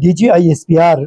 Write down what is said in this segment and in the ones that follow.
DGISPR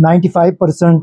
95%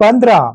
15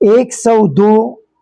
102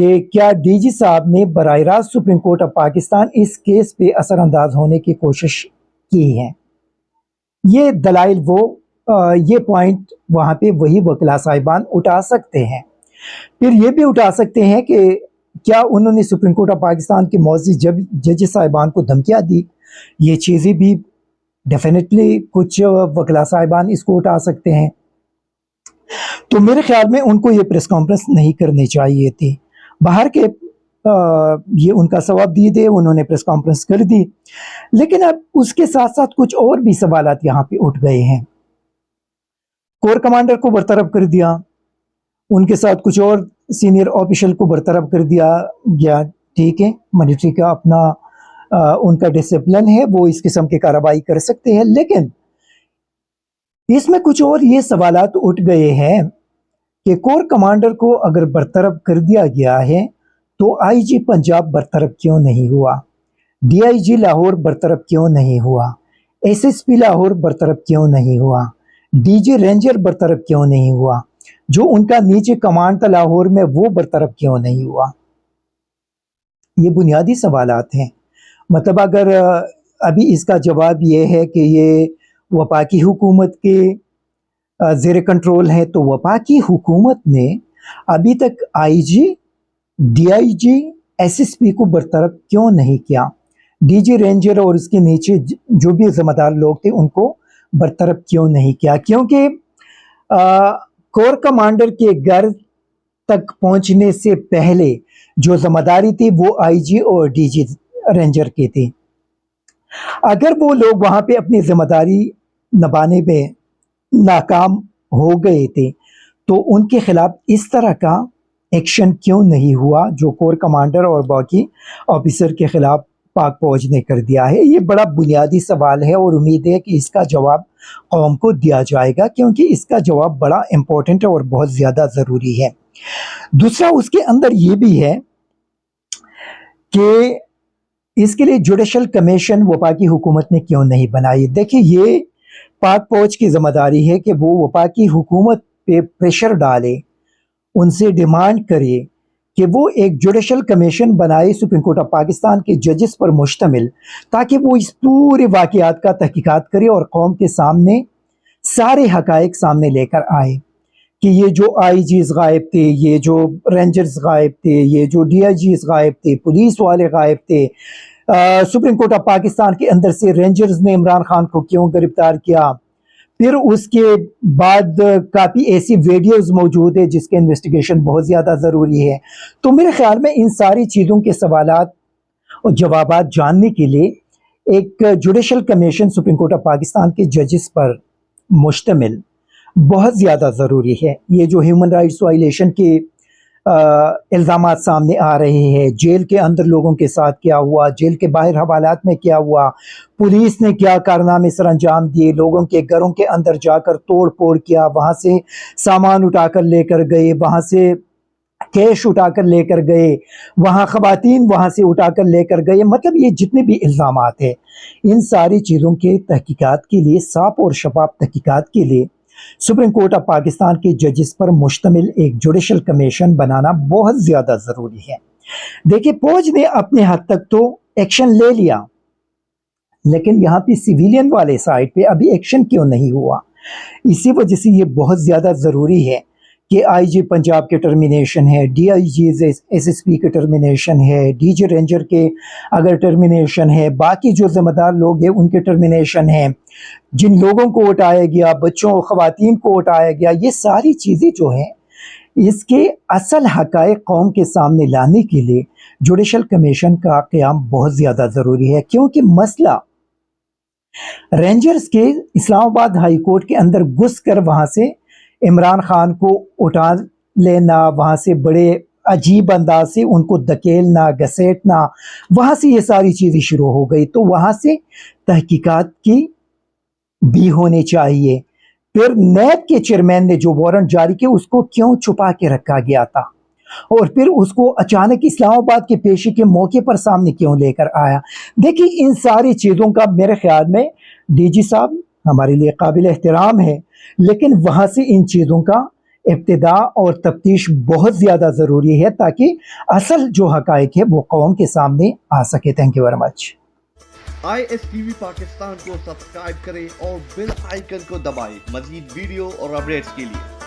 کہ کیا D G صاحب نے براہ راست سپریم کورٹ آف پاکستان اس کیس پہ اثر انداز ہونے کی کوشش کی ہے؟ یہ دلائل یہ پوائنٹ وہاں پہ وہی وکلا صاحبان اٹھا سکتے ہیں۔ پھر یہ بھی اٹھا سکتے ہیں کہ کیا انہوں نے سپریم کورٹ آف پاکستان کے معزز جج صاحبان کو دھمکیاں دی؟ یہ چیزیں بھی ڈیفینیٹلی کچھ وکلا صاحبان اس کو اٹھا سکتے ہیں۔ تو میرے خیال میں ان کو یہ پریس کانفرنس نہیں کرنی چاہیے تھی۔ باہر کے یہ ان کا ثواب دید ہے، انہوں نے پریس کانفرنس کر دی، لیکن اب اس کے ساتھ ساتھ کچھ اور بھی سوالات یہاں پہ اٹھ گئے ہیں۔ کور کمانڈر کو برطرف کر دیا، ان کے ساتھ کچھ اور سینئر آفیشل کو برطرف کر دیا گیا، ٹھیک ہے، ملٹری کا اپنا ان کا ڈسپلن ہے، وہ اس قسم کی کارروائی کر سکتے ہیں، لیکن اس میں کچھ اور یہ سوالات اٹھ گئے ہیں کہ کور کمانڈر کو اگر برطرف کر دیا گیا ہے تو آئی جی پنجاب برطرف کیوں نہیں ہوا؟ ڈی آئی جی لاہور برطرف کیوں نہیں ہوا؟ ایس ایس پی لاہور برطرف کیوں نہیں ہوا؟ ڈی جی رینجر برطرف کیوں نہیں ہوا؟ جو ان کا نیچے کمانڈ تھا لاہور میں وہ برطرف کیوں نہیں ہوا؟ یہ بنیادی سوالات ہیں۔ مطلب اگر ابھی اس کا جواب یہ ہے کہ یہ وفاقی حکومت کے زیر کنٹرول ہے، تو وفاقی حکومت نے ابھی تک I G, D I G, S S P کو برطرف کیوں نہیں کیا؟ ڈی جی رینجر اور اس کے نیچے جو بھی ذمہ دار لوگ تھے ان کو برطرف کیوں نہیں کیا؟ کیونکہ کور کمانڈر کے گھر تک پہنچنے سے پہلے جو ذمہ داری تھی وہ آئی جی اور ڈی جی رینجر کی تھی۔ اگر وہ لوگ وہاں پہ اپنی ذمہ داری نبھانے میں ناکام ہو گئے تھے تو ان کے خلاف اس طرح کا ایکشن کیوں نہیں ہوا جو کور کمانڈر اور باقی آفیسر کے خلاف پاک فوج نے کر دیا ہے؟ یہ بڑا بنیادی سوال ہے اور امید ہے کہ اس کا جواب قوم کو دیا جائے گا، کیونکہ اس کا جواب بڑا امپورٹنٹ اور بہت زیادہ ضروری ہے۔ دوسرا اس کے اندر یہ بھی ہے کہ اس کے لیے جوڈیشل کمیشن وفاقی حکومت نے کیوں نہیں بنائی؟ دیکھیں، یہ پاک فوج کی ذمہ داری ہے کہ وہ وفاقی حکومت پہ پریشر ڈالے، ان سے ڈیمانڈ کرے کہ وہ ایک جوڈیشل کمیشن بنائے سپریم کورٹ آف پاکستان کے ججز پر مشتمل، تاکہ وہ اس پورے واقعات کا تحقیقات کرے اور قوم کے سامنے سارے حقائق سامنے لے کر آئے کہ یہ جو آئی جیز غائب تھے، یہ جو رینجرز غائب تھے، یہ جو ڈی آئی جیز غائب تھے، پولیس والے غائب تھے، سپریم کورٹ آف پاکستان کے اندر سے رینجرز نے عمران خان کو کیوں گرفتار کیا؟ پھر اس کے بعد کافی ایسی ویڈیوز موجود ہے جس کے انویسٹیگیشن بہت زیادہ ضروری ہے۔ تو میرے خیال میں ان ساری چیزوں کے سوالات اور جوابات جاننے کے لیے ایک judicial commission supreme Court of Pakistan کے ججز پر مشتمل بہت زیادہ ضروری ہے۔ یہ جو ہیومن رائٹس وائلیشن کے الزامات سامنے آ رہے ہیں، جیل کے اندر لوگوں کے ساتھ کیا ہوا، جیل کے باہر حوالات میں کیا ہوا، پولیس نے کیا کارنامے سر انجام دیے، لوگوں کے گھروں کے اندر جا کر توڑ پھوڑ کیا، وہاں سے سامان اٹھا کر لے کر گئے، وہاں سے کیش اٹھا کر لے کر گئے، وہاں خواتین وہاں سے اٹھا کر لے کر گئے، مطلب یہ جتنے بھی الزامات ہیں ان ساری چیزوں کے تحقیقات کے لیے، صاف اور شفاف تحقیقات کے لیے سپریم کورٹ آف پاکستان کے ججز پر مشتمل ایک جوڈیشل کمیشن بنانا بہت زیادہ ضروری ہے۔ دیکھیں، فوج نے اپنے حد تک تو ایکشن لے لیا، لیکن یہاں پہ سیویلین والے سائڈ پہ ابھی ایکشن کیوں نہیں ہوا؟ اسی وجہ سے یہ بہت زیادہ ضروری ہے کہ آئی جی پنجاب کے ٹرمینیشن ہے، D I G S S P کے ٹرمینیشن ہے، ڈی جی رینجر کے اگر ٹرمینیشن ہے، باقی جو ذمہ دار لوگ ہیں ان کے ٹرمینیشن ہیں، جن لوگوں کو اٹھایا گیا، بچوں خواتین کو اٹھایا گیا، یہ ساری چیزیں جو ہیں اس کے اصل حقائق قوم کے سامنے لانے کے لیے جوڈیشل کمیشن کا قیام بہت زیادہ ضروری ہے۔ کیونکہ مسئلہ رینجرز کے اسلام آباد ہائی کورٹ کے اندر گھس کر وہاں سے عمران خان کو اٹھا لینا، وہاں سے بڑے عجیب انداز سے ان کو دھکیلنا، گھسیٹنا، وہاں سے یہ ساری چیزیں شروع ہو گئی، تو وہاں سے تحقیقات کی بھی ہونی چاہیے۔ پھر نیب کے چیئرمین نے جو وارنٹ جاری کیا اس کو کیوں چھپا کے رکھا گیا تھا، اور پھر اس کو اچانک اسلام آباد کے پیشی کے موقع پر سامنے کیوں لے کر آیا؟ دیکھیں، ان ساری چیزوں کا میرے خیال میں ڈی جی صاحب ہمارے لیے قابل احترام ہے، لیکن وہاں سے ان چیزوں کا ابتدا اور تفتیش بہت زیادہ ضروری ہے تاکہ اصل جو حقائق ہے وہ قوم کے سامنے آ سکے. Thank you very much. ISTV Pakistan کو سبسکرائب کریں اور بیل آئیکن کو دبائیں مزید ویڈیو اور اپڈیٹس کے لیے.